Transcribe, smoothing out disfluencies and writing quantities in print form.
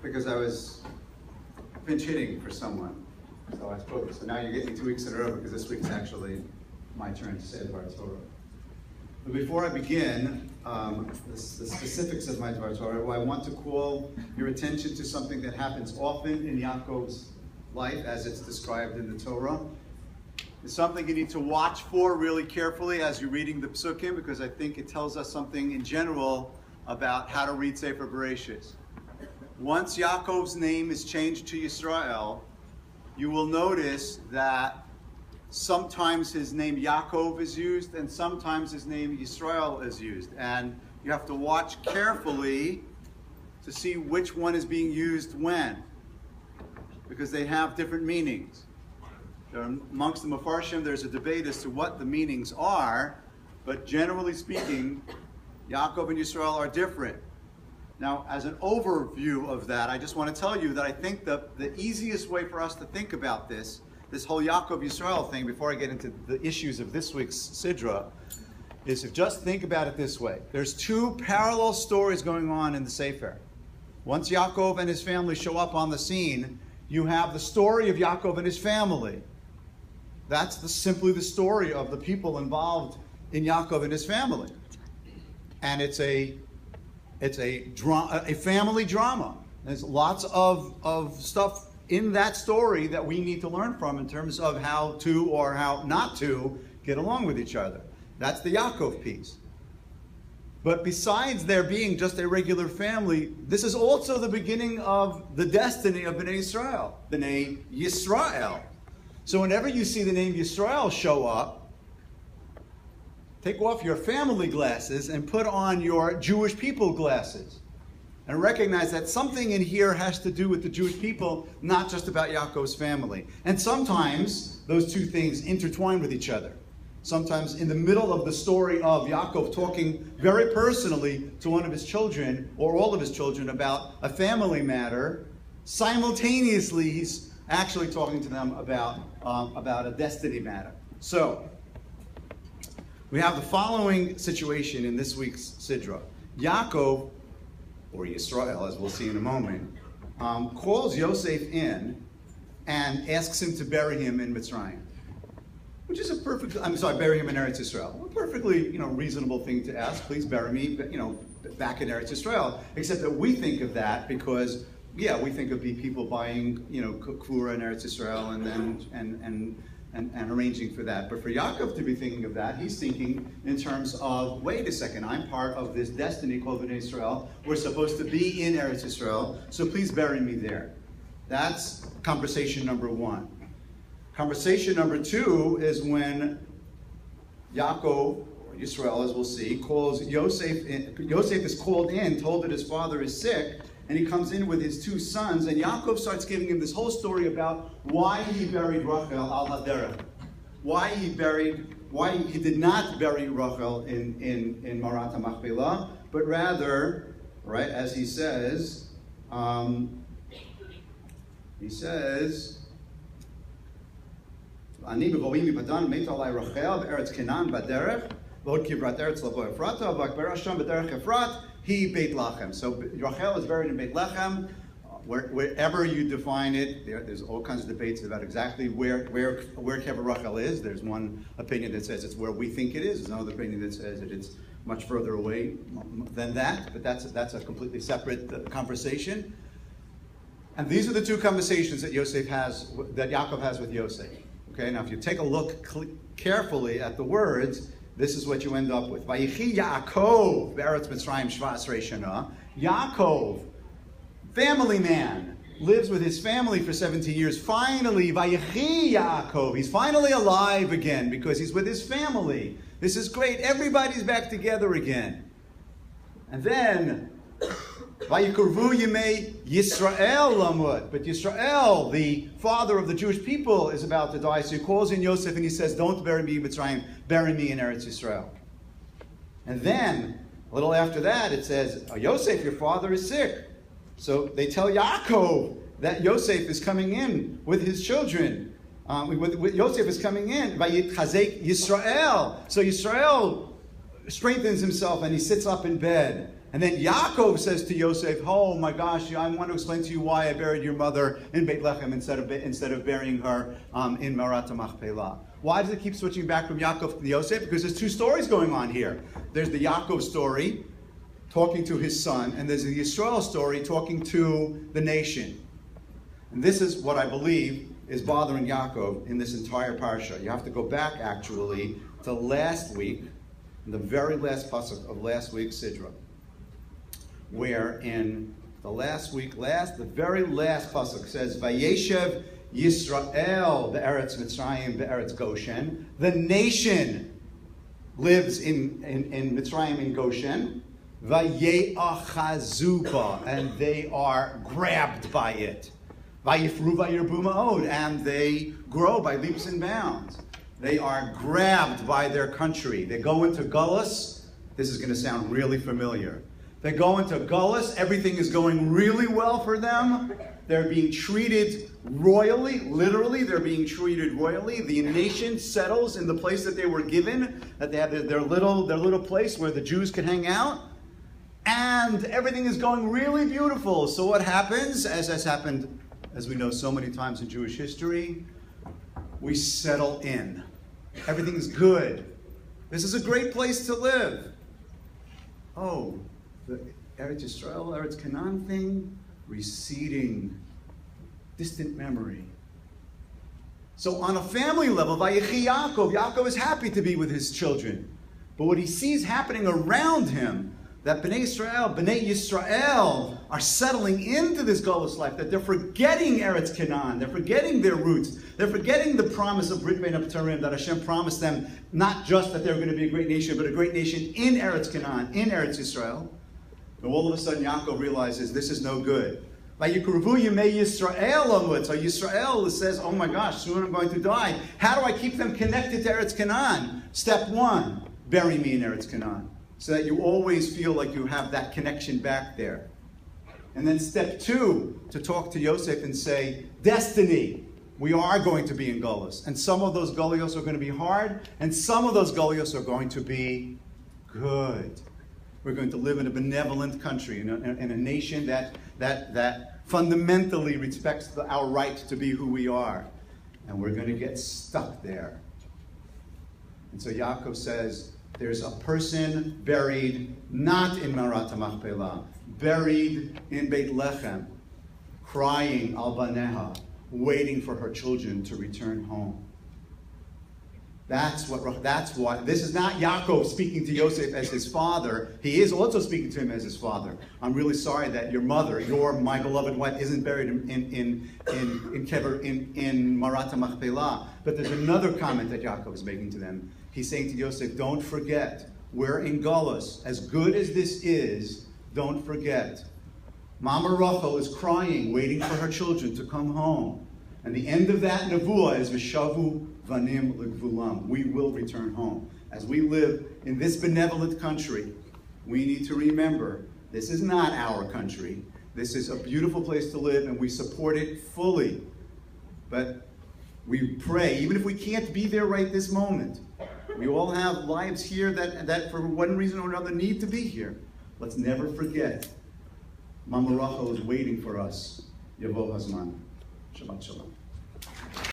because I was pinch hitting for someone. So I spoke. So now you're getting 2 weeks in a row because this week is actually my turn to say the Dvar Torah. But before I begin the specifics of my Dvar Torah, I want to call your attention to something that happens often in Yaakov's life as it's described in the Torah. It's something you need to watch for really carefully as you're reading the Psukim, because I think it tells us something in general about how to read Sefer Bereshis. Once Yaakov's name is changed to Yisrael, you will notice that sometimes his name Yaakov is used and sometimes his name Yisrael is used. And you have to watch carefully to see which one is being used when, because they have different meanings. Amongst the Mefarshim, there's a debate as to what the meanings are, but generally speaking, Yaakov and Yisrael are different. Now, as an overview of that, I just want to tell you that I think the easiest way for us to think about this whole Yaakov Yisrael thing, before I get into the issues of this week's Sidra, is to just think about it this way. There's two parallel stories going on in the Sefer. Once Yaakov and his family show up on the scene, you have the story of Yaakov and his family. That's simply the story of the people involved in Yaakov and his family. And it's a family drama. There's lots of stuff in that story that we need to learn from in terms of how to or how not to get along with each other. That's the Yaakov piece. But besides there being just a regular family, this is also the beginning of the destiny of Bnei Yisrael, Bnei Yisrael. So whenever you see the name Yisrael show up, take off your family glasses and put on your Jewish people glasses. And recognize that something in here has to do with the Jewish people, not just about Yaakov's family. And sometimes those two things intertwine with each other. Sometimes in the middle of the story of Yaakov talking very personally to one of his children, or all of his children, about a family matter, simultaneously he's actually talking to them about a destiny matter. So, we have the following situation in this week's Sidra. Yaakov, or Yisrael, as we'll see in a moment, calls Yosef in and asks him to bury him in Mitzrayim, which is bury him in Eretz Yisrael. A perfectly, reasonable thing to ask. Please bury me, back in Eretz Yisrael. Except that we think of that because, we think of people buying, kvura in Eretz Yisrael and arranging for that. But for Yaakov to be thinking of that, he's thinking in terms of, wait a second, I'm part of this destiny called Bnei Israel. We're supposed to be in Eretz Yisrael, so please bury me there. That's conversation number one. Conversation number two is when Yaakov, or Yisrael as we'll see, calls Yosef in. Yosef is called in, told that his father is sick, and he comes in with his two sons, and Yaakov starts giving him this whole story about why he buried Rachel al Haderech, why he did not bury Rachel in Marat HaMachpelah, but rather, right, as he says, Ani b'voim mipadan met alai Rachel b'eretz Kenan b'derech v'od kibrat eretz lavo Efrata v'akber Hashem b'derech Efrat he Beit Lachem. So Rachel is buried in Beit Lachem. Wherever you define it, there's all kinds of debates about exactly where Rachel is. There's one opinion that says it's where we think it is. There's another opinion that says that it's much further away than that. But that's a completely separate conversation. And these are the two conversations that Yaakov has with Yosef. Okay, now if you take a look carefully at the words, this is what you end up with. Vayichi Yaakov be'eretz Mitzrayim shva asrei shana. Yaakov, family man, lives with his family for 17 years. Finally, Vayichi Yaakov, he's finally alive again because he's with his family. This is great. Everybody's back together again. And then, Vayikurvu Yimei Yisrael Lamud. But Yisrael, the father of the Jewish people, is about to die. So he calls in Yosef and he says, don't bury me in Mitzrayim, bury me in Eretz Yisrael. And then, a little after that, it says, Yosef, your father is sick. So they tell Yaakov that Yosef is coming in with his children. With Yosef is coming in. Vayitchazek Yisrael. So Yisrael strengthens himself and he sits up in bed. And then Yaakov says to Yosef, oh my gosh, I want to explain to you why I buried your mother in Beit Lechem instead of burying her in Marat Machpelah. Why does it keep switching back from Yaakov to Yosef? Because there's two stories going on here. There's the Yaakov story, talking to his son, and there's the Yisrael story, talking to the nation. And this is what I believe is bothering Yaakov in this entire parsha. You have to go back, actually, to last week, the very last pasuk of last week's Sidra, where in the very last pasuk says, Vayeshev Yisrael be'eretz Mitzrayim be'eretz Goshen. The nation lives in Mitzrayim in Goshen. Vaye'achazu ba, and they are grabbed by it. Vayifru vayirbu ma'od, and they grow by leaps and bounds. They are grabbed by their country. They go into Gullus. This is going to sound really familiar. They go into Gullus. Everything is going really well for them. They're being treated royally. Literally, they're being treated royally. The nation settles in the place that they were given, that they have their little place where the Jews can hang out. And everything is going really beautiful. So what happens, as has happened, as we know so many times in Jewish history, we settle in. Everything's good. This is a great place to live. Oh, the Eretz Yisrael, Eretz Canaan thing, receding, distant memory. So on a family level, Vayechi Yaakov is happy to be with his children. But what he sees happening around him, that Bnei Yisrael are settling into this Golus life, that they're forgetting Eretz Canaan, they're forgetting their roots, they're forgetting the promise of Brit Bein HaBetarim, that Hashem promised them not just that they were going to be a great nation, but a great nation in Eretz Canaan, in Eretz Yisrael. And all of a sudden Yaakov realizes this is no good. Vayikruvu Yemei Yisrael Amut. So Yisrael says, oh my gosh, soon I'm going to die. How do I keep them connected to Eretz Canaan? Step one, bury me in Eretz Canaan, so that you always feel like you have that connection back there. And then step two, to talk to Yosef and say, destiny, we are going to be in Gullus. And some of those Gullus are going to be hard, and some of those Gullus are going to be good. We're going to live in a benevolent country, in a nation that fundamentally respects our right to be who we are. And we're going to get stuck there. And so Yaakov says, there's a person buried not in Marat Machpelah, buried in Beit Lechem, crying al baneha, waiting for her children to return home. That's why this is not Yaakov speaking to Yosef as his father. He is also speaking to him as his father. I'm really sorry that your mother, my beloved wife, isn't buried in Marat Machpelah. But there's another comment that Yaakov is making to them. He's saying to Yosef, don't forget, we're in Gullus. As good as this is, don't forget. Mama Rachel is crying, waiting for her children to come home. And the end of that nevuah is V'shavu vanim l'gvulam. We will return home. As we live in this benevolent country, we need to remember this is not our country. This is a beautiful place to live, and we support it fully. But we pray, even if we can't be there right this moment, we all have lives here that for one reason or another need to be here. Let's never forget, Mama Rachel is waiting for us. Yavo Hazman. Shabbat Shalom.